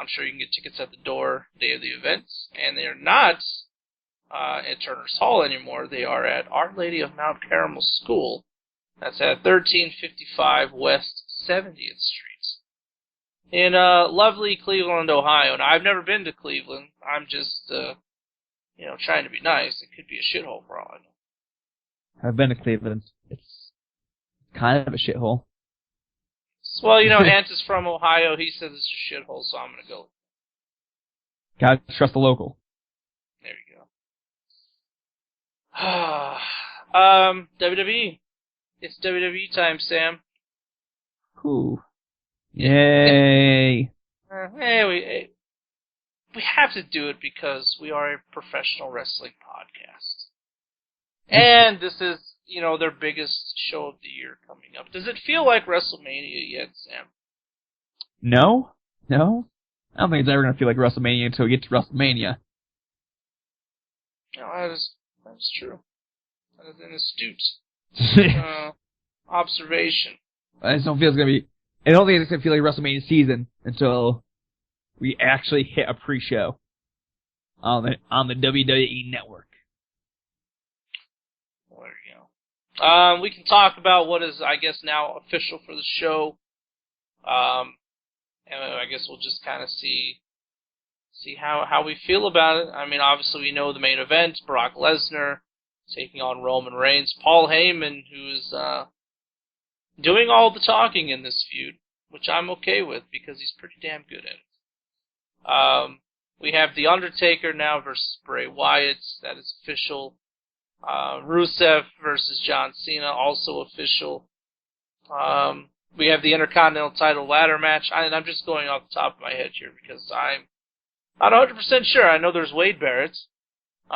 I'm sure you can get tickets at the door day of the events. And they are not at Turner's Hall anymore. They are at Our Lady of Mount Carmel School. That's at 1355 West 70th Street in lovely Cleveland, Ohio. Now, I've never been to Cleveland. I'm just, trying to be nice. It could be a shithole for all I know. I've been to Cleveland. It's kind of a shithole. Well, Ant is from Ohio. He says it's a shithole, so I'm going to go. Gotta trust the local. There you go. WWE. It's WWE time, Sam. Ooh. Yay. We have to do it because we are a professional wrestling podcast. And this is, their biggest show of the year coming up. Does it feel like WrestleMania yet, Sam? No. I don't think it's ever going to feel like WrestleMania until we get to WrestleMania. No, that is true. That is an astute observation. I just don't feel it's going to be... I don't think it's going to feel like WrestleMania season until we actually hit a pre-show on the WWE Network. Well, there you go. We can talk about what is, I guess, now official for the show. And I guess we'll just kind of see how we feel about it. I mean, obviously we know the main event, Brock Lesnar taking on Roman Reigns. Paul Heyman, who is doing all the talking in this feud, which I'm okay with because he's pretty damn good at it. We have The Undertaker now versus Bray Wyatt. That is official. Rusev versus John Cena, also official. We have the Intercontinental title ladder match. I'm just going off the top of my head here because I'm not 100% sure. I know there's Wade Barrett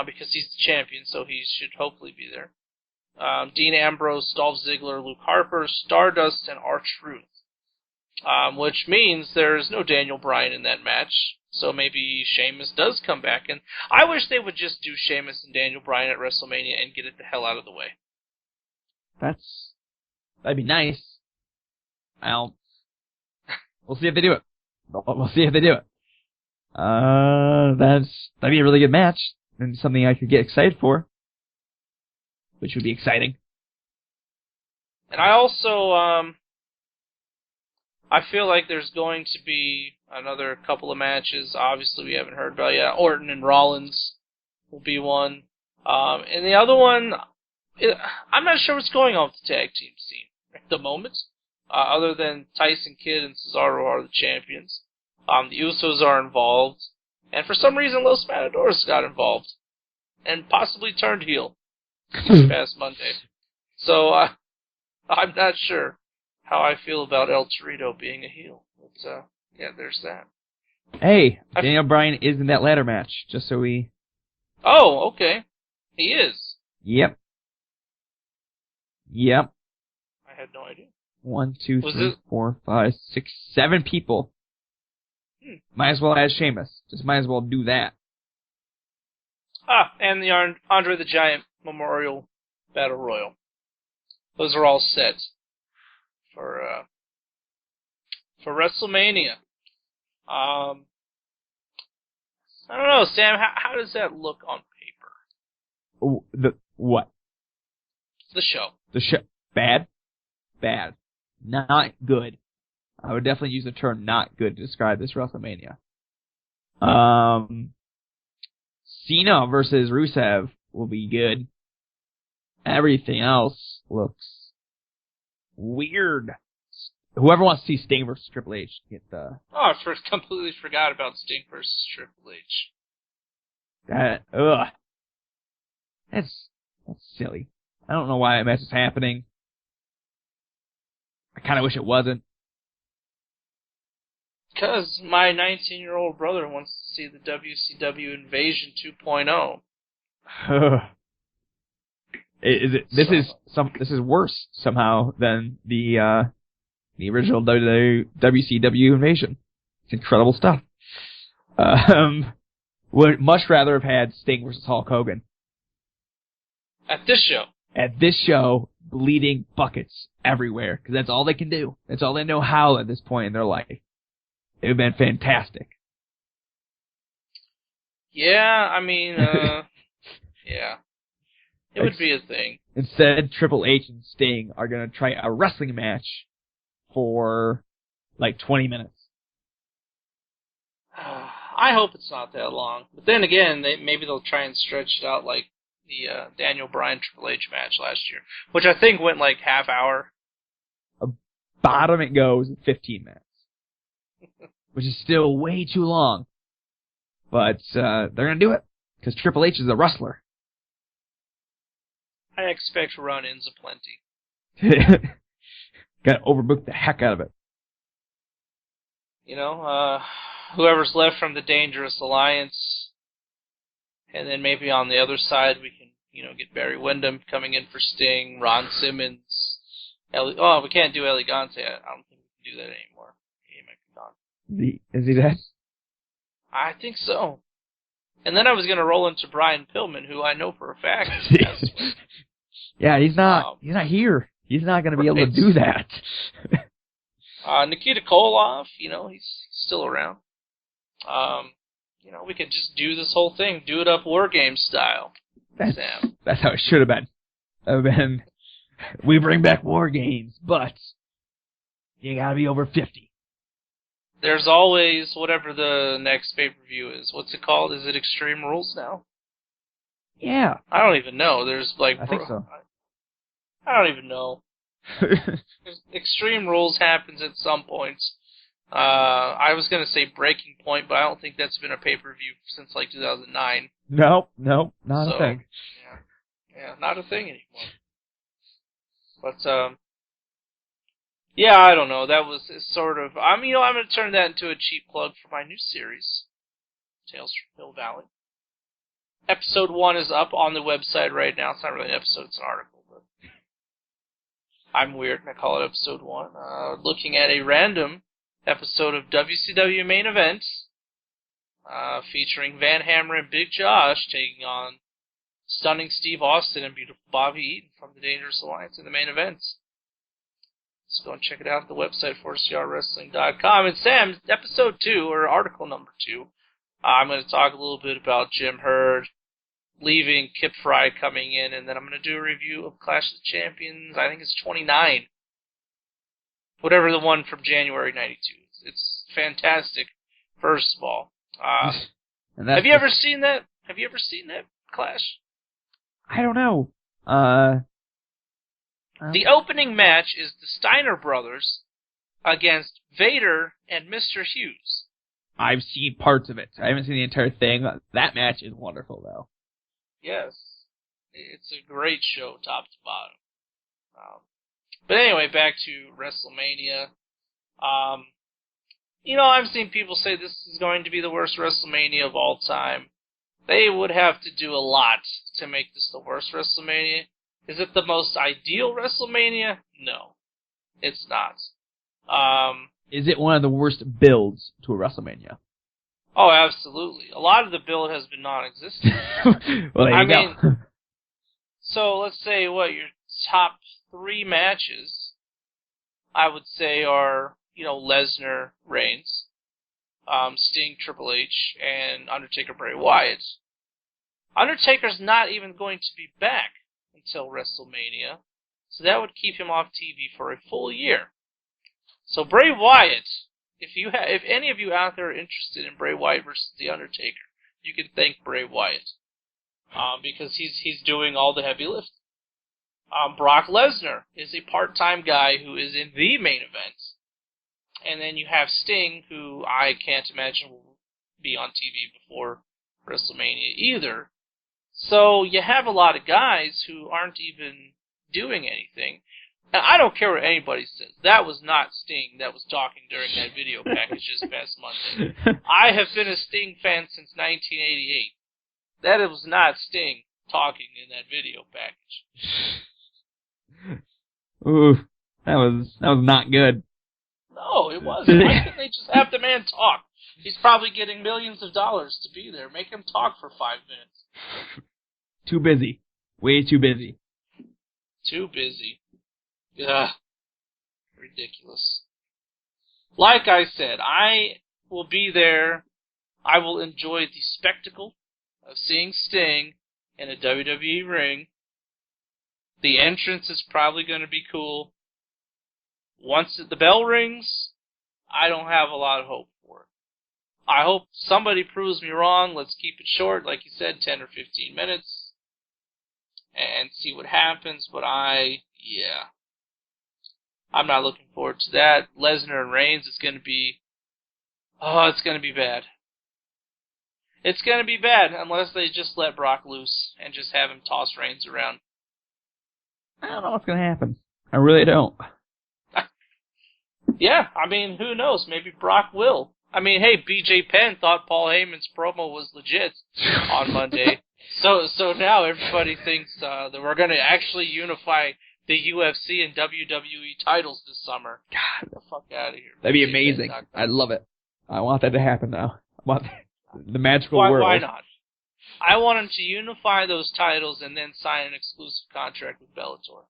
because he's the champion, so he should hopefully be there. Dean Ambrose, Dolph Ziggler, Luke Harper, Stardust, and R-Truth. Which means there's no Daniel Bryan in that match, so maybe Sheamus does come back. And I wish they would just do Sheamus and Daniel Bryan at WrestleMania and get it the hell out of the way. That'd be nice. We'll see if they do it. We'll see if they do it. That'd be a really good match and something I could get excited for, which would be exciting. And I also, I feel like there's going to be another couple of matches. Obviously, we haven't heard about it yet. Orton and Rollins will be one. And the other one, I'm not sure what's going on with the tag team scene at the moment. Other than Tyson Kidd and Cesaro are the champions. The Usos are involved. And for some reason, Los Matadors got involved. And possibly turned heel this past Monday. So, I'm not sure how I feel about El Torito being a heel. But, yeah, there's that. Hey, Daniel Bryan is in that ladder match, just so we... Oh, okay. He is? Yep. I had no idea. 1, 2, 3, 4, 5, 6, 7 people. Might as well add Sheamus. Just might as well do that. And the Andre the Giant Memorial Battle Royal. Those are all set for WrestleMania. I don't know, Sam. How does that look on paper? Oh, what? The show. The show. Bad. Not good. I would definitely use the term not good to describe this WrestleMania. Cena versus Rusev will be good. Everything else looks weird. Whoever wants to see Sting versus Triple H, get the... Oh, I completely forgot about Sting versus Triple H. That's silly. I don't know why that match is happening. I kind of wish it wasn't. Because my 19-year-old brother wants to see the WCW Invasion 2.0. This is worse somehow than the original WCW Invasion. It's incredible stuff. Would much rather have had Sting versus Hulk Hogan. At this show, bleeding buckets everywhere, because that's all they can do. That's all they know how at this point in their life. It would have been fantastic. Yeah, I mean, yeah. It would be a thing. Instead, Triple H and Sting are going to try a wrestling match for like 20 minutes. I hope it's not that long. But then again, maybe they'll try and stretch it out like the Daniel Bryan Triple H match last year, which I think went like half hour. Bottom it goes in 15 minutes, which is still way too long. But they're going to do it because Triple H is a wrestler. I expect run-ins aplenty. Got to overbook the heck out of it. You know, whoever's left from the Dangerous Alliance, and then maybe on the other side we can, get Barry Windham coming in for Sting, Ron Simmons. We can't do Elegante. I don't think we can do that anymore. He might be gone. Is he dead? I think so. And then I was going to roll into Brian Pillman, who I know for a fact has Yeah, he's not here. He's not going to be able to do that. Nikita Koloff, he's still around. We could just do this whole thing, do it up War Games style. That's how it should have been. We bring back War Games, but you got to be over 50. There's always whatever the next pay-per-view is. What's it called? Is it Extreme Rules now? Yeah. I don't even know. There's like... I think so. I don't even know. Extreme Rules happens at some points. I was going to say Breaking Point, but I don't think that's been a pay-per-view since like 2009. Nope, not a thing. Yeah, not a thing anymore. But, yeah, I don't know. That was sort of... I'm going to turn that into a cheap plug for my new series, Tales from Hill Valley. Episode 1 is up on the website right now. It's not really an episode, it's an article, but I'm weird and I call it episode 1. Looking at a random episode of WCW Main Event, featuring Van Hammer and Big Josh taking on Stunning Steve Austin and Beautiful Bobby Eaton from the Dangerous Alliance in the main events. Let's go and check it out at the website, 4CRWrestling.com. And Sam, episode 2, or article number 2, I'm going to talk a little bit about Jim Herd leaving, Kip Fry coming in, and then I'm going to do a review of Clash of the Champions. I think it's 29. Whatever the one from January 92 is. It's fantastic, first of all. Have you ever seen that? Have you ever seen that Clash? I don't know. The opening match is the Steiner brothers against Vader and Mr. Hughes. I've seen parts of it. I haven't seen the entire thing. That match is wonderful, though. Yes. It's a great show, top to bottom. But anyway, back to WrestleMania. I've seen people say this is going to be the worst WrestleMania of all time. They would have to do a lot to make this the worst WrestleMania. Is it the most ideal WrestleMania? No, it's not. Is it one of the worst builds to a WrestleMania? Oh, absolutely. A lot of the build has been non-existent. Well, there you go. So let's say your top 3 matches, I would say are, Lesnar, Reigns, Sting, Triple H, and Undertaker, Bray Wyatt. Undertaker's not even going to be back until WrestleMania, so that would keep him off TV for a full year. So Bray Wyatt, if any of you out there are interested in Bray Wyatt versus The Undertaker, you can thank Bray Wyatt, because he's doing all the heavy lifting. Brock Lesnar is a part-time guy who is in the main event, and then you have Sting, who I can't imagine will be on TV before WrestleMania either. So you have a lot of guys who aren't even doing anything. And I don't care what anybody says. That was not Sting that was talking during that video package this past Monday. I have been a Sting fan since 1988. That was not Sting talking in that video package. Ooh, that was not good. No, it wasn't. Why couldn't they just have the man talk? He's probably getting millions of dollars to be there. Make him talk for 5 minutes. Too busy. Way too busy. Too busy. Ugh. Ridiculous. Like I said, I will be there. I will enjoy the spectacle of seeing Sting in a WWE ring. The entrance is probably going to be cool. Once the bell rings, I don't have a lot of hope for it. I hope somebody proves me wrong. Let's keep it short, like you said, 10 or 15 minutes, and see what happens. But I'm not looking forward to that. Lesnar and Reigns is going to be, it's going to be bad. It's going to be bad unless they just let Brock loose and just have him toss Reigns around. I don't know what's going to happen. I really don't. Yeah, I mean, who knows? Maybe Brock will. I mean, hey, BJ Penn thought Paul Heyman's promo was legit on Monday. So now everybody thinks that we're going to actually unify the UFC and WWE titles this summer. God, get the fuck out of here. That'd be amazing. I'd love it. I want that to happen now. I want the magical world. Why not? I want him to unify those titles and then sign an exclusive contract with Bellator.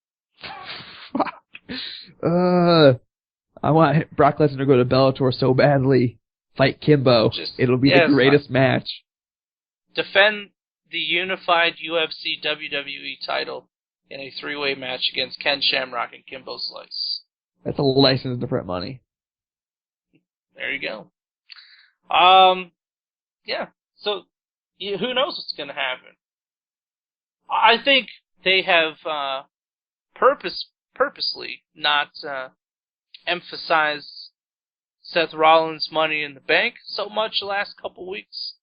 I want Brock Lesnar to go to Bellator so badly. Fight Kimbo. It'll be the greatest match. Defend the unified UFC WWE title in a three-way match against Ken Shamrock and Kimbo Slice. That's a license to print money. There you go. Yeah. So, who knows what's going to happen? I think they have purposely not emphasized Seth Rollins' Money in the Bank so much the last couple weeks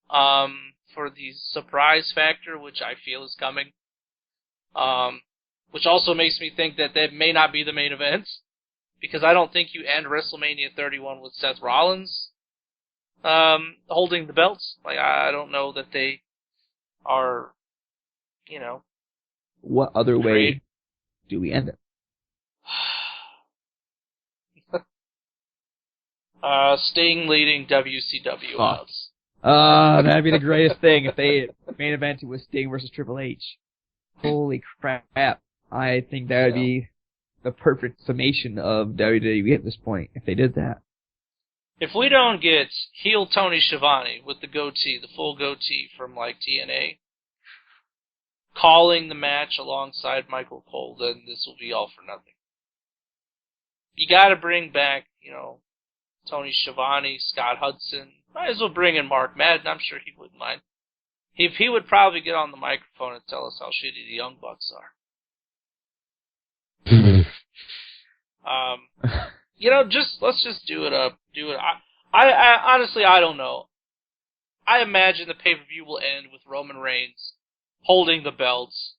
for the surprise factor, which I feel is coming. Which also makes me think that may not be the main event, because I don't think you end WrestleMania 31 with Seth Rollins holding the belts. Like, I don't know that they are, What other way do we end it? Sting leading WCW outs. That'd be the greatest thing if they main evented with Sting versus Triple H. Holy crap. I think that would be the perfect summation of WWE at this point, if they did that. If we don't get heel Tony Schiavone with the goatee, the full goatee from, TNA, calling the match alongside Michael Cole, then this will be all for nothing. You gotta bring back, Tony Schiavone, Scott Hudson. Might as well bring in Mark Madden. I'm sure he wouldn't mind. He would probably get on the microphone and tell us how shitty the Young Bucks are. Let's just do it up. I honestly, I don't know. I imagine the pay-per-view will end with Roman Reigns holding the belts,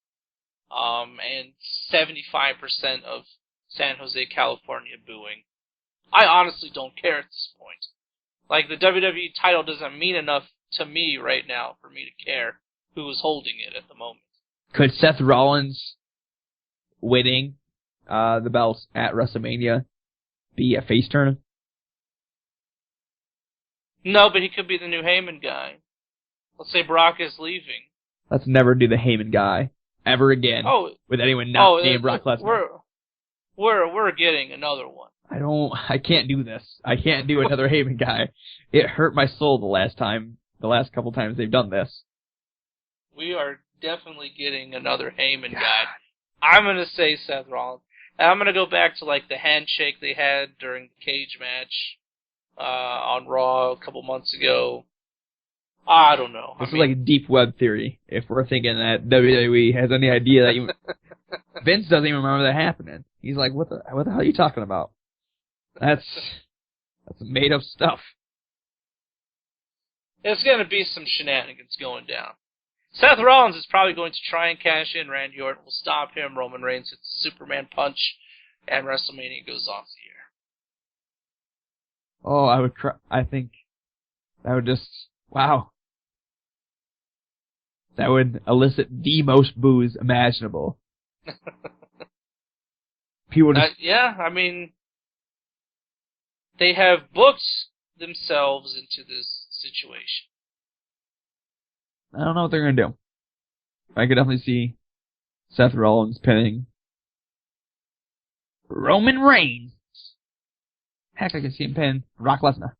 and 75% of San Jose, California booing. I honestly don't care at this point. The WWE title doesn't mean enough to me right now for me to care who is holding it at the moment. Could Seth Rollins winning the belts at WrestleMania be a face turn? No, but he could be the new Heyman guy. Let's say Brock is leaving. Let's never do the Heyman guy ever again with anyone not named Brock Lesnar. We're getting another one. I can't do this. I can't do another Heyman guy. It hurt my soul the last couple times they've done this. We are definitely getting another Heyman guy. I'm going to say Seth Rollins. And I'm going to go back to the handshake they had during the cage match on Raw a couple months ago. I don't know. This is like a deep web theory. If we're thinking that WWE has any idea that Vince doesn't even remember that happening. He's like, what the hell are you talking about? That's made up stuff. There's going to be some shenanigans going down. Seth Rollins is probably going to try and cash in. Randy Orton will stop him. Roman Reigns hits the Superman punch, and WrestleMania goes off the air. Oh, I would cry. I think that would just, wow. That would elicit the most boos imaginable. People just... yeah, I mean, they have booked themselves into this situation. I don't know what they're going to do. I could definitely see Seth Rollins pinning Roman Reigns. Heck, I could see him pin Brock Lesnar.